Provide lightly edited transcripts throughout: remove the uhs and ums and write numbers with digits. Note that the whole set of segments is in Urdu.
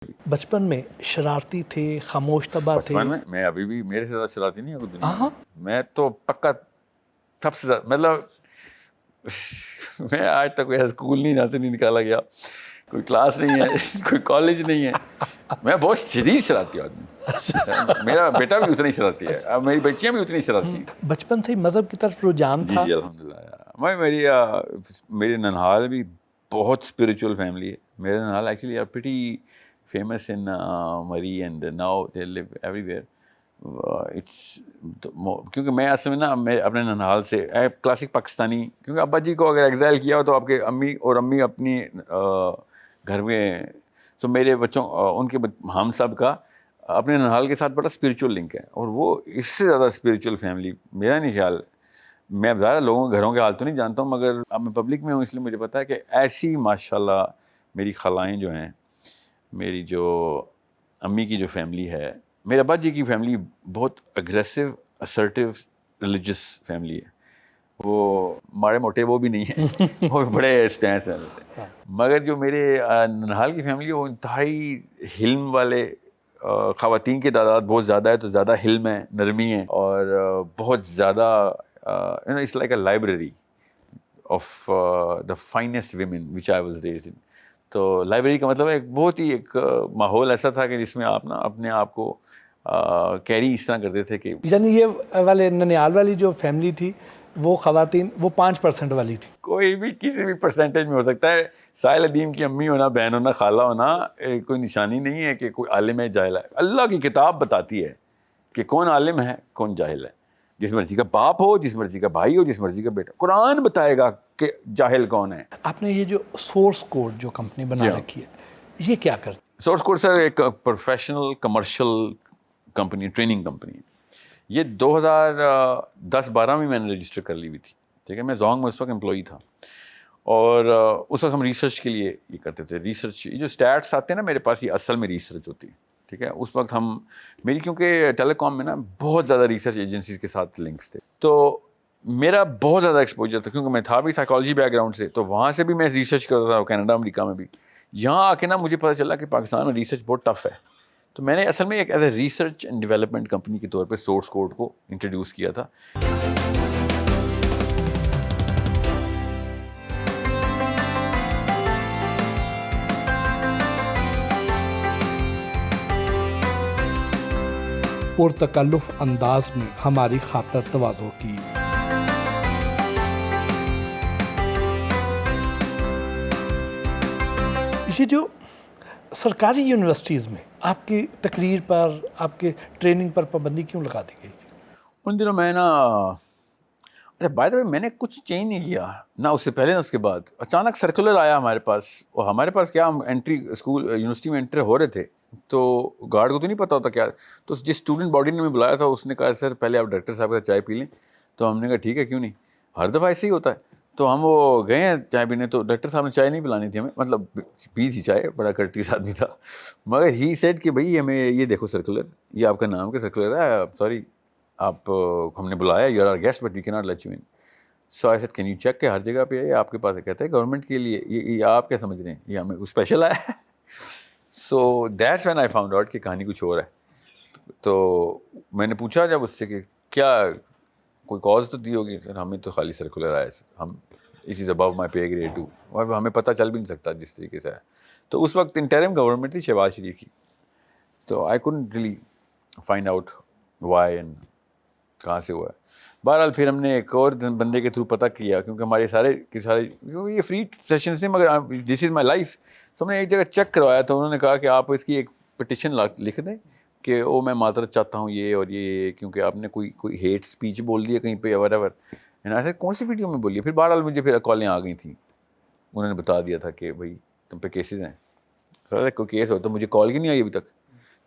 بچپن میں شرارتی تھے، خاموش طبع تھے؟ بچپن میں ابھی بھی میرے سے زیادہ شرارتی نہیں ہے کوئی دنیا میں. میں تو پکا سب سے زیادہ مطلب میں آج تک کوئی اسکول نہیں، یہاں سے نہیں نکالا گیا، کوئی کلاس نہیں ہے، کوئی کالج نہیں ہے. میں بہت شدید شرارتی آدمی. میرا بیٹا بھی اتنا ہی شرارتی ہے، اب میری بچیاں بھی اتنی شرارتی ہیں. بچپن سے ہی مذہب کی طرف رجحان تھا؟ جی الحمد للہ. میری ننہال بھی بہت اسپریچول فیملی ہے. میرے ننہال actually are pretty famous in Murray and now they live everywhere. کیونکہ میں اصل میں نا میں اپنے ننہال سے کلاسک پاکستانی، کیونکہ ابا جی کو اگر ایگزائل کیا ہو تو آپ کے امی اور امی اپنی گھر میں، تو میرے بچوں ان کے ہم سب کا اپنے ننہال کے ساتھ بڑا اسپریچول لنک ہے. اور وہ اس سے زیادہ اسپریچول فیملی میرا نہیں خیال. میں زیادہ لوگوں کے گھروں کے حال تو نہیں جانتا ہوں، مگر اب میں پبلک میں ہوں اس لیے مجھے پتا ہے کہ ایسی ماشاء اللہ میری خالائیں جو ہیں، میری جو امی کی جو فیملی ہے، میرے ابا جی کی فیملی بہت اگریسو اسرٹیو ریلیجس فیملی ہے. وہ مارے موٹے وہ بھی نہیں ہیں، وہ بڑے اسٹینس ہیں. مگر جو میرے ننہال کی فیملی ہے وہ انتہائی حلم والے، خواتین کی تعداد بہت زیادہ ہے تو زیادہ حلم ہے، نرمی ہے، اور بہت زیادہ it's like a library of the finest women which I was raised in. تو لائبریری کا مطلب ہے ایک بہت ہی ایک ماحول ایسا تھا کہ جس میں آپ نا اپنے آپ کو کیری اس طرح کرتے تھے کہ یعنی یہ والے ننیال والی جو فیملی تھی وہ خواتین وہ 5% والی تھی؟ کوئی بھی کسی بھی پرسنٹیج میں ہو سکتا ہے. ساحل ادیم کی امی ہونا، بہن ہونا، خالہ ہونا کوئی نشانی نہیں ہے کہ کوئی عالم ہے جاہل ہے. اللہ کی کتاب بتاتی ہے کہ کون عالم ہے کون جاہل ہے. جس مرضی کا باپ ہو، جس مرضی کا بھائی ہو، جس مرضی کا بیٹا، قرآن بتائے گا کہ جاہل کون ہے. آپ نے یہ جو سورس کوڈ جو کمپنی بنا رکھی ہے یہ کیا کرتی؟ سورس کوڈ سر ایک professional commercial company, training company ہے. یہ 2010-12 میں نے رجسٹر کر لی ہوئی تھی. ٹھیک ہے، میں زونگ میں اس وقت امپلائی تھا، اور اس وقت ہم ریسرچ کے لیے یہ کرتے تھے. ریسرچ یہ جو اسٹیٹس آتے ہیں نا میرے پاس، یہ اصل میں ریسرچ ہوتی ہے. ٹھیک ہے، اس وقت میری کیونکہ ٹیلی کام میں نا بہت زیادہ ریسرچ ایجنسیز کے ساتھ لنکس تھے، تو میرا بہت زیادہ ایکسپوجر تھا کیونکہ میں تھا بھی سائیکالوجی بیک گراؤنڈ سے، تو وہاں سے بھی میں ریسرچ کرتا تھا، کینیڈا امریکہ میں بھی. یہاں آ کے نا مجھے پتہ چلا کہ پاکستان میں ریسرچ بہت ٹف ہے. تو میں نے اصل میں ایک as a research and development company کے طور پہ سورس کوڈ کو انٹروڈیوس کیا تھا. پرتکلف انداز میں ہماری خاطر تواضع کی. یہ جو سرکاری یونیورسٹیز میں آپ کی تقریر پر، آپ کے ٹریننگ پر پابندی کیوں لگا دی گئی تھی؟ ان دنوں میں نا، ارے بائی دا وے میں نے کچھ چینج نہیں کیا، نہ اس سے پہلے نہ اس کے بعد. اچانک سرکولر آیا ہمارے پاس، اور ہمارے پاس کیا، ہم انٹری اسکول یونیورسٹی میں انٹر ہو رہے تھے، تو گارڈ کو تو نہیں پتا ہوتا کیا. تو جس اسٹوڈنٹ باڈی نے ہمیں بلایا تھا اس نے کہا سر پہلے آپ ڈاکٹر صاحب کا چائے پی لیں. تو ہم نے کہا ٹھیک ہے کیوں نہیں، ہر دفعہ ایسے ہی ہوتا ہے. تو ہم وہ گئے ہیں چائے پینے، تو ڈاکٹر صاحب نے چائے نہیں پلانی تھی ہمیں، مطلب پی تھی چائے، بڑا کرٹیس آدمی تھا. مگر ہی سیڈ کہ بھائی ہمیں یہ دیکھو سرکولر، یہ آپ کا نام کا سرکولر ہے، سوری آپ ہم نے بلایا، you are are guest but we can not let you in. So I said can you check کہ ہر جگہ پہ ہے آپ کے پاس ہے. کہتے ہیں گورنمنٹ کے لیے، یہ آپ کیا سمجھ رہے ہیں یہ ہمیں اسپیشل آیا ہے. So that's when I found out کہ کہانی کچھ اور ہے. تو میں نے پوچھا جب اس سے کہ کیا کوئی کاز تو دی ہوگی. سر ہمیں تو خالی سرکولر آیا سر، ہم it is above my pay grade too, اور ہمیں پتہ چل بھی نہیں سکتا جس طریقے سے ہے. تو اس وقت انٹرم گورنمنٹ تھی شہباز شریف کی، تو I couldn't really find out why and کہاں سے ہوا ہے. بہرحال پھر ہم نے ایک اور بندے کے تھرو پتہ کیا، کیونکہ ہمارے سارے یہ فری سیشنس تھے مگر دس از مائی لائف. تو ہم نے ایک جگہ چیک کروایا، تو انہوں نے کہا کہ آپ اس کی ایک پٹیشن لکھ دیں کہ وہ میں معذرت چاہتا ہوں یہ اور یہ، کیونکہ آپ نے کوئی ہیٹ اسپیچ بول دی ہے کہیں پہ اور ایور. ایسے کون سی ویڈیو میں بولی ہے. پھر بہرحال مجھے پھر کالیں آ گئی تھیں، انہوں نے بتا دیا تھا کہ بھائی تم پہ کیسز ہیں. سر کوئی کیس ہو تو مجھے کال کی نہیں آئی ابھی تک.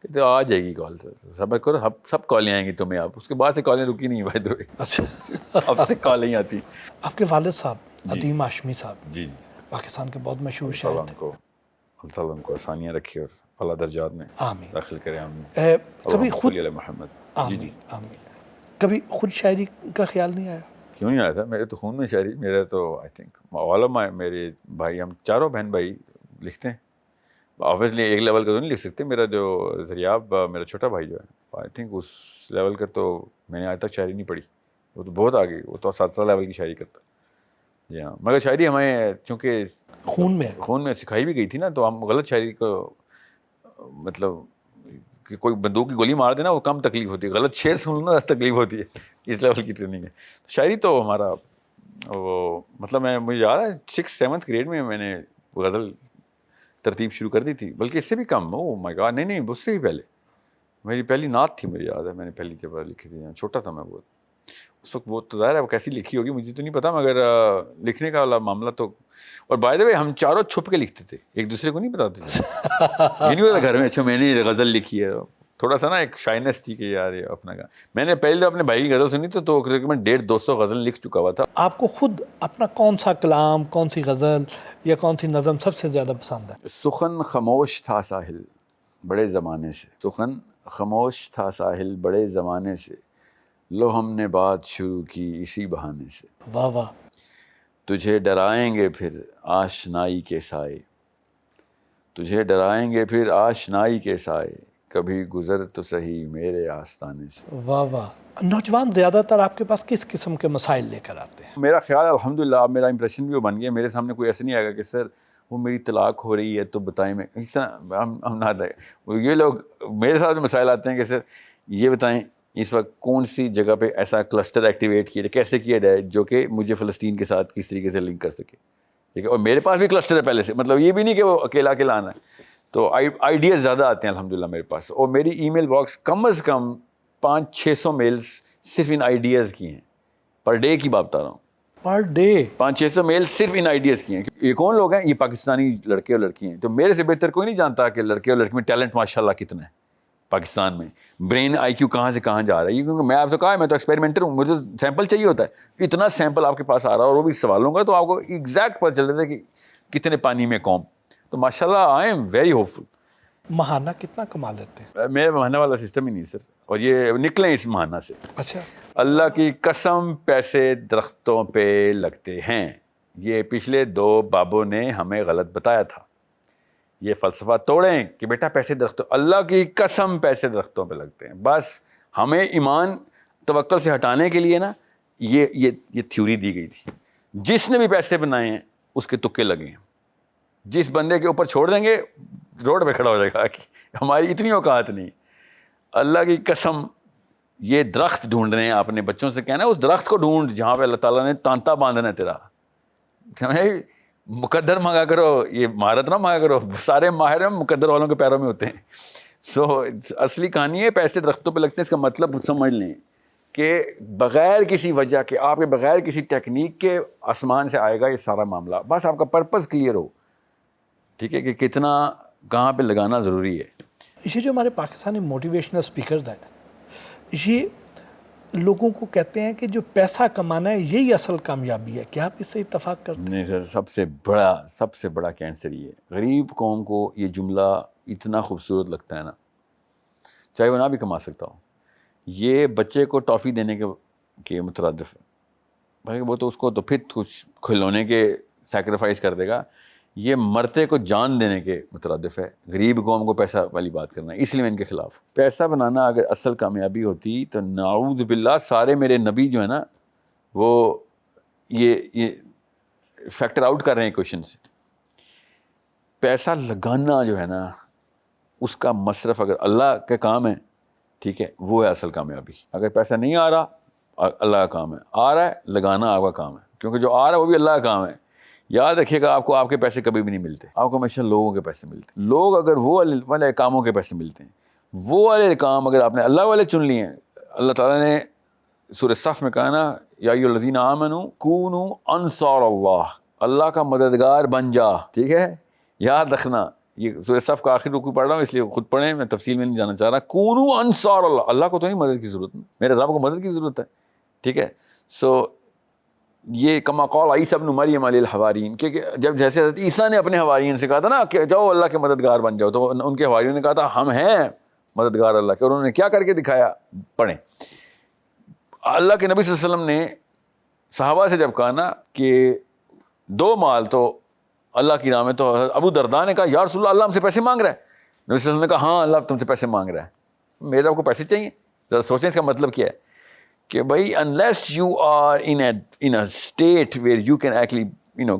کہتے آ جائے گی کال، سر صبر کرو، سب کالیں آئیں گی تمہیں. آپ اس کے بعد سے کالیں رکی نہیں بائی دا وے. اچھا، اب سے کالیں آتی. آپ کے والد صاحب عدیم ہاشمی صاحب جی جی، پاکستان کے بہت مشہور شاعر تھے. اللہ تعالیٰ ان کو آسانیاں رکھے اور اعلیٰ درجات میں آمین. داخل کرے. کبھی خود محمد. جی جی آمین. کبھی خود شاعری کا خیال نہیں آیا؟ کیوں نہیں آیا تھا، میرے تو خون میں شاعری. میرا تو آئی تھنک میرے بھائی، ہم چاروں بہن بھائی لکھتے ہیں. آبویسلی ایک لیول کا تو نہیں لکھ سکتے. میرا جو ذریعاب میرا چھوٹا بھائی جو ہے آئی تھنک اس لیول کا تو میں نے آج تک شاعری نہیں پڑھی. وہ تو بہت آگے, وہ تو 7 لیول کی شاعری کرتا. جی ہاں, مگر شاعری ہمیں چونکہ خون میں سکھائی بھی گئی تھی نا, تو ہم غلط شاعری کو مطلب کہ کوئی بندوق کی گولی مار دینا وہ کم تکلیف ہوتی ہے, غلط شعر سننا تکلیف ہوتی ہے. اس لیول کی ٹریننگ ہے. شاعری تو ہمارا وہ مطلب مجھے یاد ہے 6th-7th گریڈ میں نے غزل ترتیب شروع کر دی تھی, بلکہ اس سے بھی کم. او مائی گاڈ, نہیں اس سے بھی پہلے میری پہلی نعت تھی, مجھے یاد ہے میں نے پہلی کے بعد لکھی تھی. چھوٹا تھا میں بہت اس وقت. وہ تو ظاہر ہے وہ کیسی لکھی ہوگی مجھے تو نہیں پتا, مگر لکھنے کا والا معاملہ تو. اور بائی دا وے ہم چاروں چھپ کے لکھتے تھے, ایک دوسرے کو نہیں بتاتے تھے. یہ نہیں ہوتا گھر میں اچھا میں نے غزل لکھی ہے. تھوڑا سا نا ایک شائنس تھی کہ یار یہ اپنا کا. میں نے پہلے اپنے بھائی کی غزل سنی تو تقریباً 150-200 غزل لکھ چکا ہوا تھا. آپ کو خود اپنا کون سا کلام, کون سی غزل یا کون سی نظم سب سے زیادہ پسند ہے؟ سخن خاموش تھا ساحل بڑے زمانے سے, سخن خاموش تھا ساحل بڑے زمانے سے, لو ہم نے بات شروع کی اسی بہانے سے. واہ واہ. تجھے ڈرائیں گے پھر آشنائی کے سائے, تجھے ڈرائیں گے پھر آشنائی کے سائے, کبھی گزر تو صحیح میرے آستانے سے. واہ واہ. نوجوان زیادہ تر آپ کے پاس کس قسم کے مسائل لے کر آتے ہیں؟ میرا خیال الحمدللہ اب میرا امپریشن بھی وہ بن گیا, میرے سامنے کوئی ایسا نہیں آئے گا کہ سر وہ میری طلاق ہو رہی ہے تو بتائیں. میں اس طرح ہم نہ دیں. یہ لوگ میرے ساتھ مسائل آتے ہیں کہ سر یہ بتائیں اس وقت کون سی جگہ پہ ایسا کلسٹر ایکٹیویٹ کیا جائے, کیسے کیا جائے جو کہ مجھے فلسطین کے ساتھ کس طریقے سے لنک کر سکے. ٹھیک ہے, اور میرے پاس بھی کلسٹر ہے پہلے سے, مطلب یہ بھی نہیں کہ وہ اکیلا آنا ہے. تو آئیڈیاز زیادہ آتے ہیں الحمدللہ میرے پاس. اور میری ای میل باکس کم از کم 500-600 میلز صرف ان آئیڈیاز کی ہیں. پر ڈے کی بات بتا رہا ہوں, پر ڈے 500-600 میل صرف ان آئیڈیاز کی ہیں. یہ کون لوگ ہیں؟ یہ پاکستانی لڑکے اور لڑکی ہیں. تو میرے سے بہتر کوئی نہیں جانتا کہ لڑکے اور لڑکی میں ٹیلنٹ ماشاءاللہ کتنا ہے پاکستان میں. برین آئی کیو کہاں سے کہاں جا رہا ہے, یہ کیونکہ میں آپ سے کہا میں تو ایکسپیریمنٹر ہوں, مجھے سیمپل چاہیے ہوتا ہے. اتنا سیمپل آپ کے پاس آ رہا ہے اور وہ بھی سوالوں کا, تو آپ کو ایگزیکٹ پتہ چل رہا ہے کہ کتنے پانی میں قوم. تو ماشاءاللہ آئی ایم ویری ہوپ فل. ماہانہ کتنا کما لیتے ہیں؟ میرے ماہانہ والا سسٹم ہی نہیں سر, اور یہ نکلیں اس ماہانہ سے. اچھا. اللہ کی قسم پیسے درختوں پہ لگتے ہیں, یہ پچھلے 2 بابوں نے ہمیں غلط بتایا تھا. یہ فلسفہ توڑیں کہ بیٹا پیسے درختوں, اللہ کی قسم پیسے درختوں پہ لگتے ہیں. بس ہمیں ایمان توکل سے ہٹانے کے لیے نا یہ تھیوری دی گئی تھی. جس نے بھی پیسے بنائے ہیں اس کے تکے لگے ہیں. جس بندے کے اوپر چھوڑ دیں گے روڈ پہ کھڑا ہو جائے گا کہ ہماری اتنی اوقات نہیں. اللہ کی قسم یہ درخت ڈھونڈ رہے ہیں, اپنے بچوں سے کہنا ہے اس درخت کو ڈھونڈ جہاں پہ اللہ تعالیٰ نے تانتا باندھنا ہے تیرا. مقدر مانگا کرو, یہ مہارت نہ مانگا کرو. سارے ماہر مقدر والوں کے پیروں میں ہوتے ہیں. سو اصلی کہانی ہے پیسے درختوں پہ لگتے ہیں. اس کا مطلب سمجھ لیں کہ بغیر کسی وجہ کے, آپ کے بغیر کسی ٹیکنیک کے آسمان سے آئے گا یہ سارا معاملہ. بس آپ کا پرپز کلیئر ہو, ٹھیک ہے, کہ کتنا کہاں پہ لگانا ضروری ہے. یہ جو ہمارے پاکستانی موٹیویشنل اسپیکرز ہیں, یہ لوگوں کو کہتے ہیں کہ جو پیسہ کمانا ہے یہی اصل کامیابی ہے. کیا آپ اس سے اتفاق کرتے ہیں؟ نہیں سر, سب سے بڑا کینسر یہ ہے. غریب قوم کو یہ جملہ اتنا خوبصورت لگتا ہے نا, چاہے وہ نہ بھی کما سکتا ہو. یہ بچے کو ٹافی دینے کے مترادف ہے. بھائی وہ تو اس کو تو پھر کچھ کھلونے کے سیکریفائز کر دے گا. یہ مرتے کو جان دینے کے مترادف ہے. غریب قوم کو پیسہ والی بات کرنا, اس لیے میں ان کے خلاف. پیسہ بنانا اگر اصل کامیابی ہوتی تو نعوذ باللہ سارے میرے نبی جو ہے نا وہ یہ فیکٹر آؤٹ کر رہے ہیں کوشچن سے. پیسہ لگانا جو ہے نا اس کا مصرف اگر اللہ کے کام ہے, ٹھیک ہے, وہ ہے اصل کامیابی. اگر پیسہ نہیں آ رہا اللہ کا کام ہے, آ رہا ہے لگانا آپ کا کام ہے, کیونکہ جو آ رہا ہے وہ بھی اللہ کا کام ہے. یاد رکھیے گا آپ کو آپ کے پیسے کبھی بھی نہیں ملتے, آپ کو ہمیشہ لوگوں کے پیسے ملتے ہیں. لوگ اگر وہ والے کاموں کے پیسے ملتے ہیں, وہ والے کام اگر آپ نے اللہ والے چن لیے ہیں. اللہ تعالیٰ نے سورہ صف میں کہا نا یا ایھا الذین آمنوا کونوا انصار اللہ, اللہ کا مددگار بن جا. ٹھیک ہے, یاد رکھنا. یہ سورہ صف کا آخری رکوع پڑھ رہا ہوں اس لیے خود پڑھیں, میں تفصیل میں نہیں جانا چاہ رہا. کونوا انصار اللہ, اللہ کو تو نہیں مدد کی ضرورت, میرے رب کو مدد کی ضرورت ہے. ٹھیک ہے, سو یہ کما قال عیسیٰ ابن مریم علیہ الحوارین, کہ جب جیسے حضرت عیسیٰ نے اپنے حوارین سے کہا تھا نا کہ جاؤ اللہ کے مددگار بن جاؤ, تو ان کے حواریوں نے کہا تھا ہم ہیں مددگار اللہ کے. اور انہوں نے کیا کر کے دکھایا, پڑھیں. اللہ کے نبی صلی اللہ علیہ وسلم نے صحابہ سے جب کہا نا کہ 2 مال تو اللہ کی راہ میں. تو ابو درداء نے کہا یا رسول اللہ, اللہ ہم سے پیسے مانگ رہا ہے. نبی صلی اللہ علیہ وسلم نے کہا ہاں اللہ تم سے پیسے مانگ رہا ہے. میرے آپ کو پیسے چاہیے؟ ذرا سوچیں اس کا مطلب کیا ہے کہ بھائی unless you are in a state where you can actually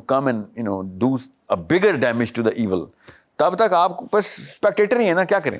come and do a bigger damage to the evil, تب تک آپ بس اسپیکٹیٹر ہی ہیں نا, کیا کریں.